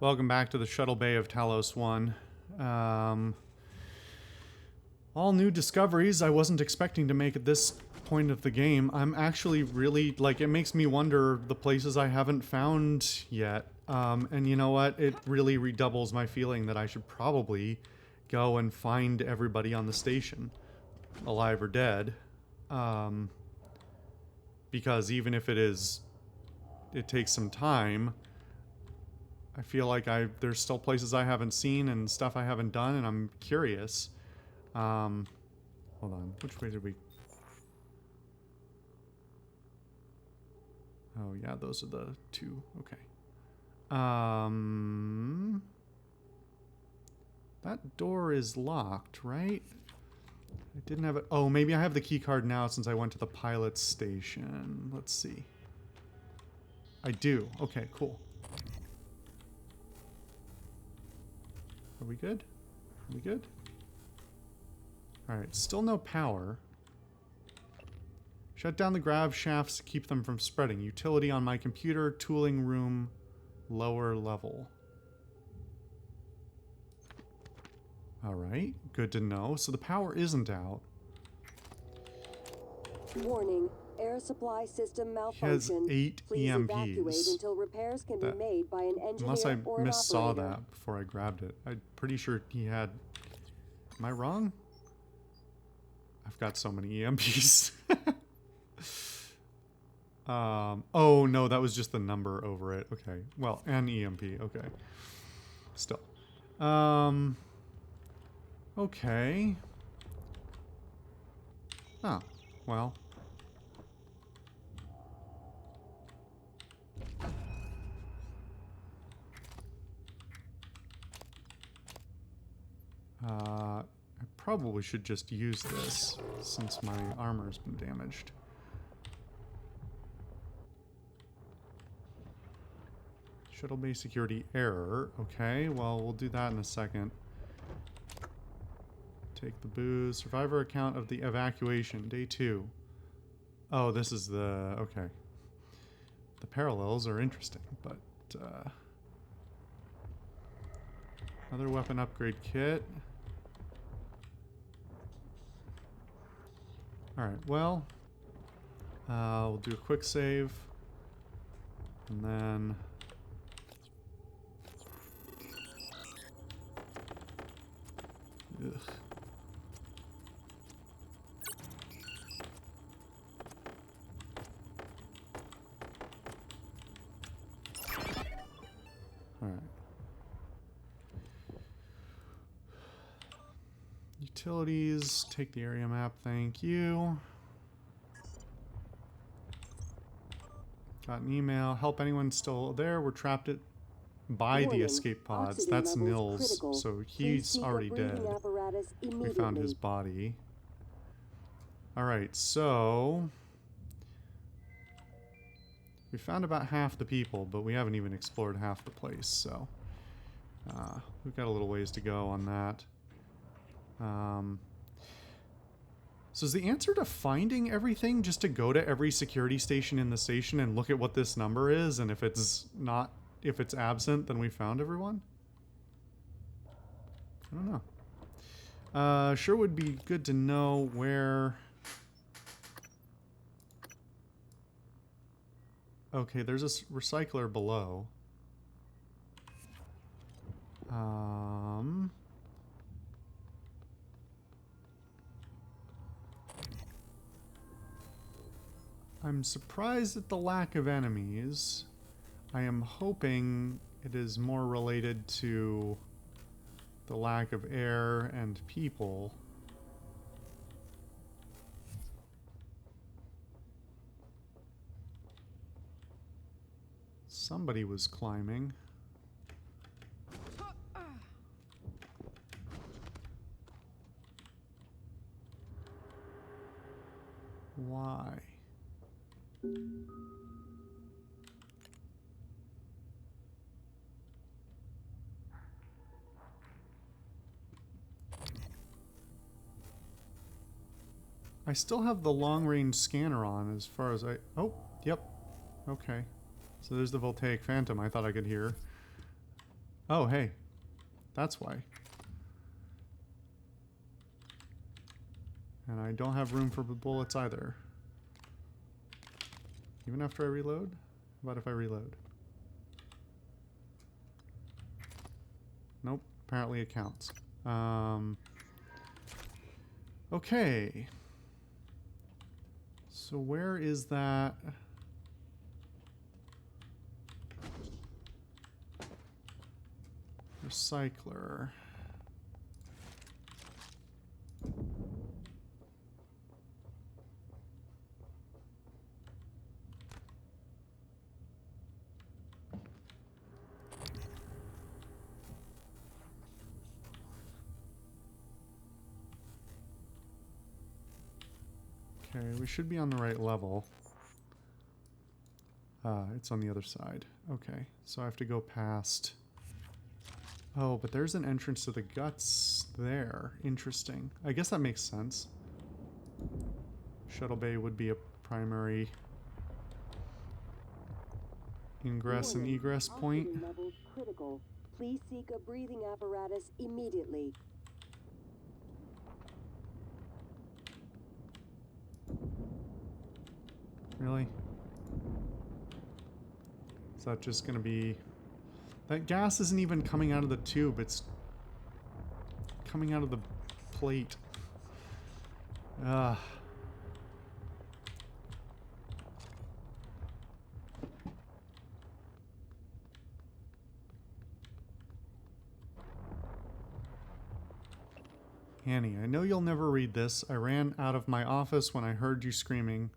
Welcome back to the Shuttle Bay of Talos 1. All new discoveries I wasn't expecting to make at this point of the game. I'm actually really, like, it makes me wonder the places I haven't found yet. And you know what? It really redoubles my feeling that I should probably go and find everybody on the station, alive or dead. Because even if it takes some time, I feel like there's still places I haven't seen and stuff I haven't done, and I'm curious. Hold on, which way did we... Oh yeah, those are the two, okay. That door is locked, right? I didn't have it. Oh, maybe I have the key card now since I went to the pilot station. Let's see. I do. Okay, cool. Are we good? Are we good? Alright, still no power. Shut down the grav shafts to keep them from spreading. Utility on my computer, tooling room, lower level. Alright, good to know. So the power isn't out. Warning, air supply system malfunction. He has 8 Please EMPs. evacuate until repairs can be made by an engineer unless I or an missaw operator. that before I grabbed it. I'm pretty sure he had... Am I wrong? I've got so many EMPs. Oh no, that was just the number over it. Okay. Well, an EMP. Okay. Still. Okay. Oh, well. I probably should just use this since my armor's been damaged. Shuttle bay security error. Okay, well, we'll do that in a second. Take the booze. Survivor account of the evacuation. Day 2. Oh, this is the... Okay. The parallels are interesting, but... Another weapon upgrade kit. Alright, well... we'll do a quick save. And then... Ugh. Alright. Utilities, take the area map, thank you. Got an email. Help anyone still there. We're trapped by the escape pods. Oxygen That's levels Nils, critical. so Please he's seek a already breathing dead. apparatus We found immediately. his body. Alright, so... We found about half the people, but we haven't even explored half the place, so... we've got a little ways to go on that. So is the answer to finding everything just to go to every security station in the station and look at what this number is, and if it's not... If it's absent, then we found everyone? I don't know. Sure would be good to know where... Okay, there's a recycler below. I'm surprised at the lack of enemies. I am hoping it is more related to the lack of air and people. Somebody was climbing. Why? I still have the long-range scanner on as far as I... Oh, yep. Okay. So there's the Voltaic Phantom I thought I could hear. Oh, hey. That's why. And I don't have room for bullets either. Even after I reload? How about if I reload? Nope. Apparently it counts. Okay. So where is that? Recycler. Okay, we should be on the right level. It's on the other side. Okay, so I have to go past... Oh, but there's an entrance to the guts there. Interesting. I guess that makes sense. Shuttle bay would be a primary ingress and egress point. Oxygen levels critical. Please seek a breathing apparatus immediately. Really? Is that just gonna be... That gas isn't even coming out of the tube, it's coming out of the plate. Ugh. Annie, I know you'll never read this. I ran out of my office when I heard you screaming,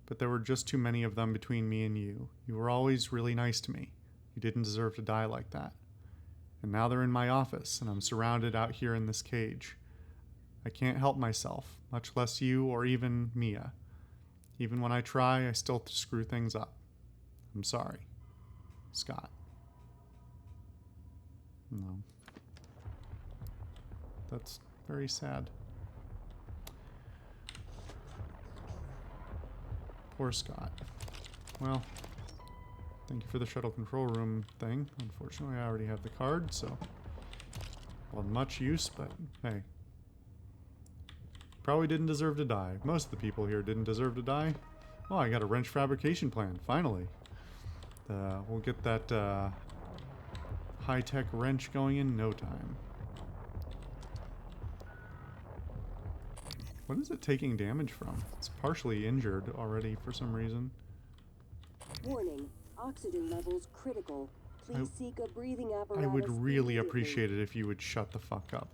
but there were just too many of them between me and you. You were always really nice to me. You didn't deserve to die like that. And now they're in my office, and I'm surrounded out here in this cage. I can't help myself, much less you or even Mia. Even when I try, I still screw things up. I'm sorry. Scott. No. That's very sad. Poor Scott. Well, thank you for the shuttle control room thing. Unfortunately, I already have the card, so... Well, much use, but hey. Probably didn't deserve to die. Most of the people here didn't deserve to die. Oh, I got a wrench fabrication plan, finally. We'll get that high-tech wrench going in no time. What is it taking damage from? It's partially injured already for some reason. Warning, oxygen levels critical. Please seek a breathing apparatus. I would really immediately. appreciate it if you would shut the fuck up.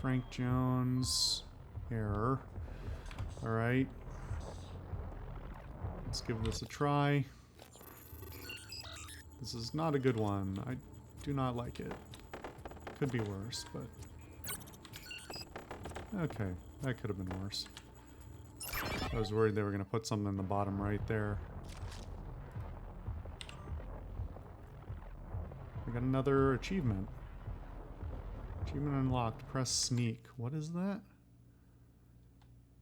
Frank Jones. Error. Alright. Let's give this a try. This is not a good one. I do not like it. Could be worse, but... Okay, that could have been worse. I was worried they were going to put something in the bottom right there. We got another achievement. Achievement unlocked. Press sneak. What is that?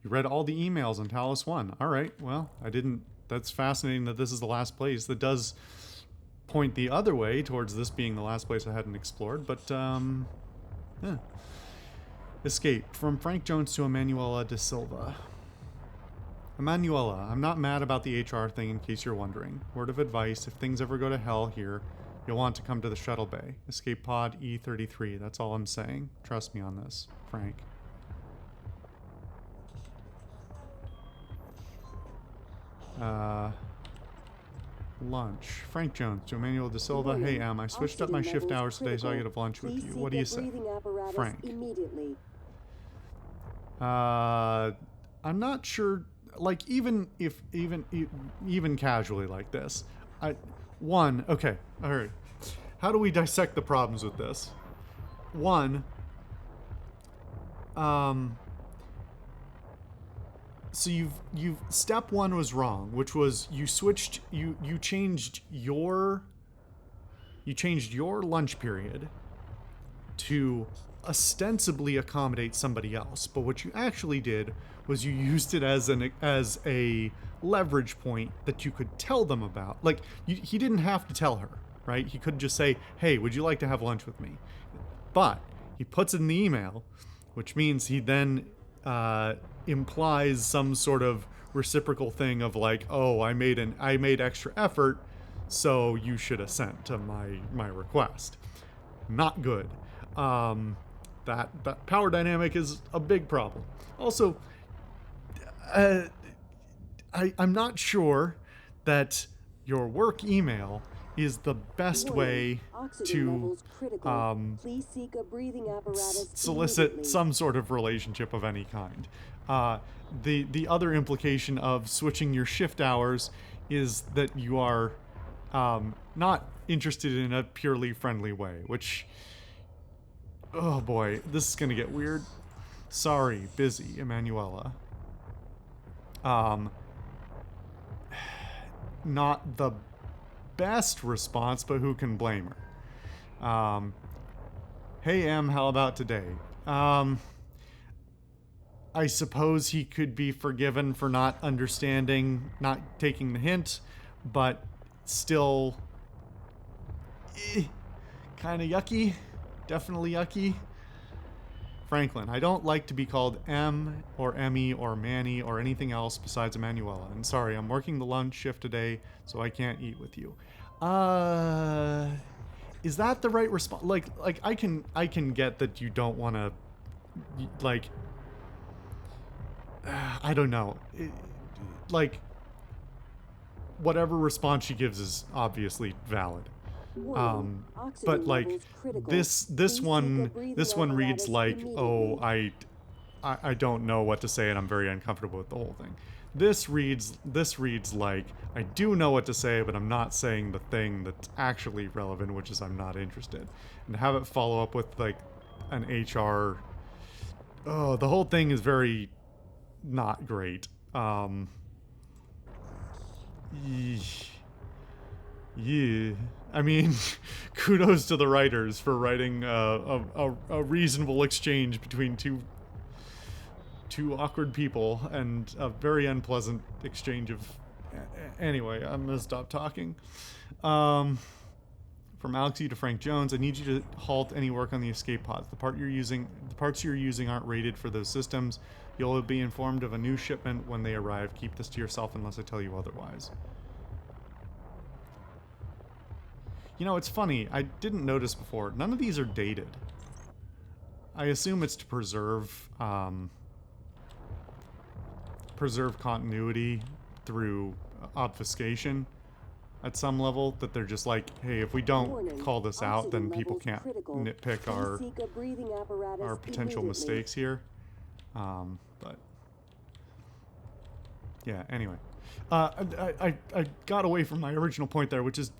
You read all the emails on Talos 1. Alright, well, I didn't... That's fascinating that this is the last place. That does point the other way towards this being the last place I hadn't explored, but, yeah. Escape. From Frank Jones to Emanuela de Silva. Emanuela, I'm not mad about the HR thing in case you're wondering. Word of advice, if things ever go to hell here, you'll want to come to the shuttle bay. Escape pod E33, that's all I'm saying. Trust me on this, Frank. Lunch. Frank Jones to Emmanuel De Silva. Hey, Em, I switched up my shift hours today so I get a lunch with you. What do you say? Frank. Immediately. I'm not sure, like, even casually like this. Okay, alright. How do we dissect the problems with this? One, so you've step one was wrong, which was you changed your you changed your lunch period to ostensibly accommodate somebody else, but what you actually did was you used it as a leverage point that you could tell them about. Like, he didn't have to tell her, right? He could just say, hey, would you like to have lunch with me? But he puts it in the email, which means he then implies some sort of reciprocal thing of like, oh, I made extra effort, so you should assent to my request. Not good. That power dynamic is a big problem. Also, I'm not sure that your work email is the best way to Please seek a breathing apparatus solicit some sort of relationship of any kind. The other implication of switching your shift hours is that you are not interested in a purely friendly way, which, oh boy, this is gonna get weird. Sorry, busy, Emanuela. Not the best response, but who can blame her? Hey, Em, how about today? I suppose he could be forgiven for not understanding, not taking the hint, but still kind of yucky. Definitely yucky. Franklin, I don't like to be called M or Emmy or Manny or anything else besides Emanuela. And sorry, I'm working the lunch shift today, so I can't eat with you. Is that the right response? Like I can get that you don't want to, like, I don't know. Like, whatever response she gives is obviously valid. But like this one reads like, oh, I don't know what to say and I'm very uncomfortable with the whole thing. This reads like, I do know what to say, but I'm not saying the thing that's actually relevant, which is I'm not interested. And have it follow up with like an HR. Oh, the whole thing is very not great. Yeah. I mean, kudos to the writers for writing a reasonable exchange between two awkward people and a very unpleasant exchange of... Anyway, I'm gonna stop talking. From Alexi to Frank Jones, I need you to halt any work on the escape pods. The parts you're using aren't rated for those systems. You'll be informed of a new shipment when they arrive. Keep this to yourself unless I tell you otherwise. You know, it's funny, I didn't notice before, none of these are dated. I assume it's to preserve continuity through obfuscation at some level, that they're just like, hey, if we don't call this out, then people can't nitpick our potential mistakes here. But yeah, anyway. I got away from my original point there, which is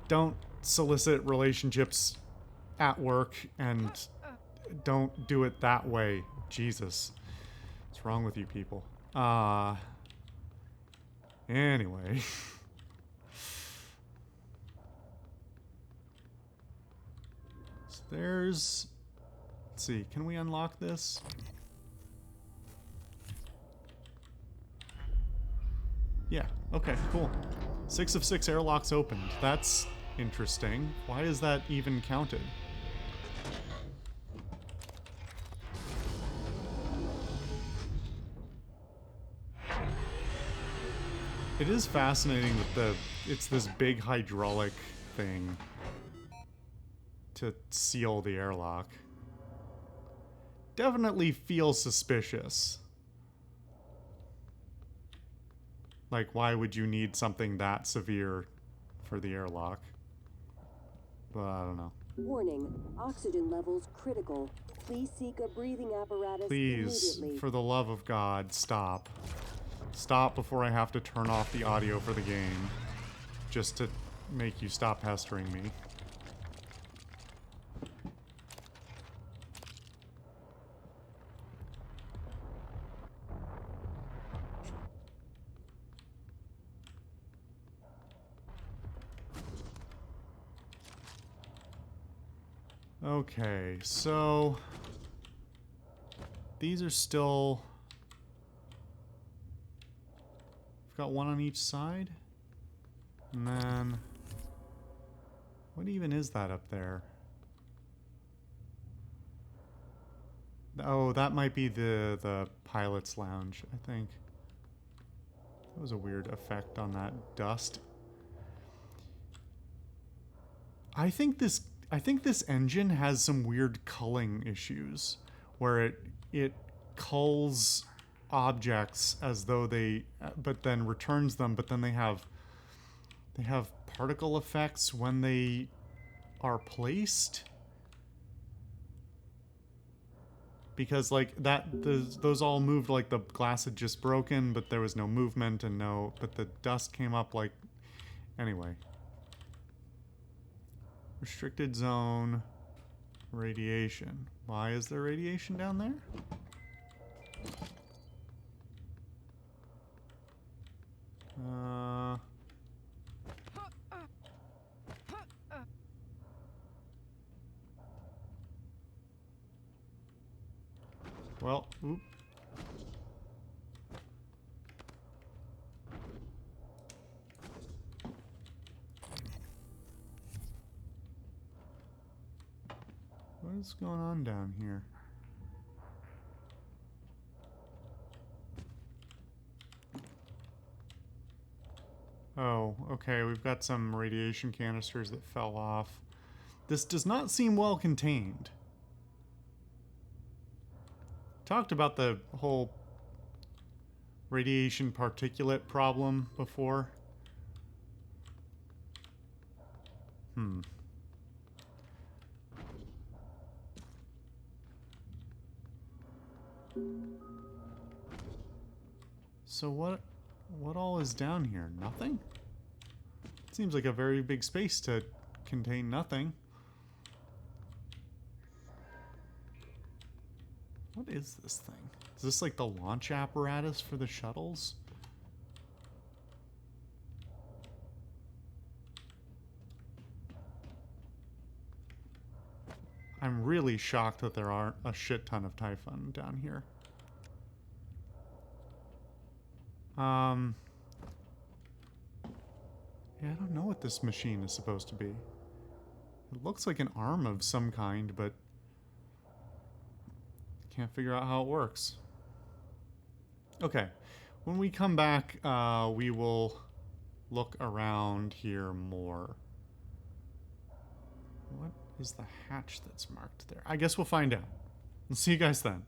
don't solicit relationships at work, and don't do it that way. Jesus. What's wrong with you people? Anyway. So there's... Let's see, can we unlock this? Yeah, okay, cool. 6 of 6 airlocks opened. That's interesting. Why is that even counted? It is fascinating that it's this big hydraulic thing to seal the airlock. Definitely feels suspicious. Like, why would you need something that severe for the airlock? But I don't know. Warning, oxygen levels critical. Please seek a breathing apparatus Please, immediately. for the love of God, stop. Stop before I have to turn off the audio for the game. Just to make you stop pestering me. Okay, so these are still... We've got one on each side. And then... What even is that up there? Oh, that might be the pilot's lounge, I think. That was a weird effect on that dust. I think this engine has some weird culling issues where it culls objects as though they but then returns them, but then they have particle effects when they are placed. Because like those all moved like the glass had just broken, but there was no movement and but the dust came up like... Anyway. Restricted zone. Radiation. Why is there radiation down there? Well, oop. What is going on down here? Oh, okay, we've got some radiation canisters that fell off. This does not seem well contained. Talked about the whole radiation particulate problem before. So what all is down here? Nothing? Seems like a very big space to contain nothing. What is this thing? Is this like the launch apparatus for the shuttles? I'm really shocked that there aren't a shit ton of Typhon down here. Yeah, I don't know what this machine is supposed to be. It looks like an arm of some kind, but can't figure out how it works. Okay, when we come back, we will look around here more. What is the hatch that's marked there? I guess we'll find out. We'll see you guys then.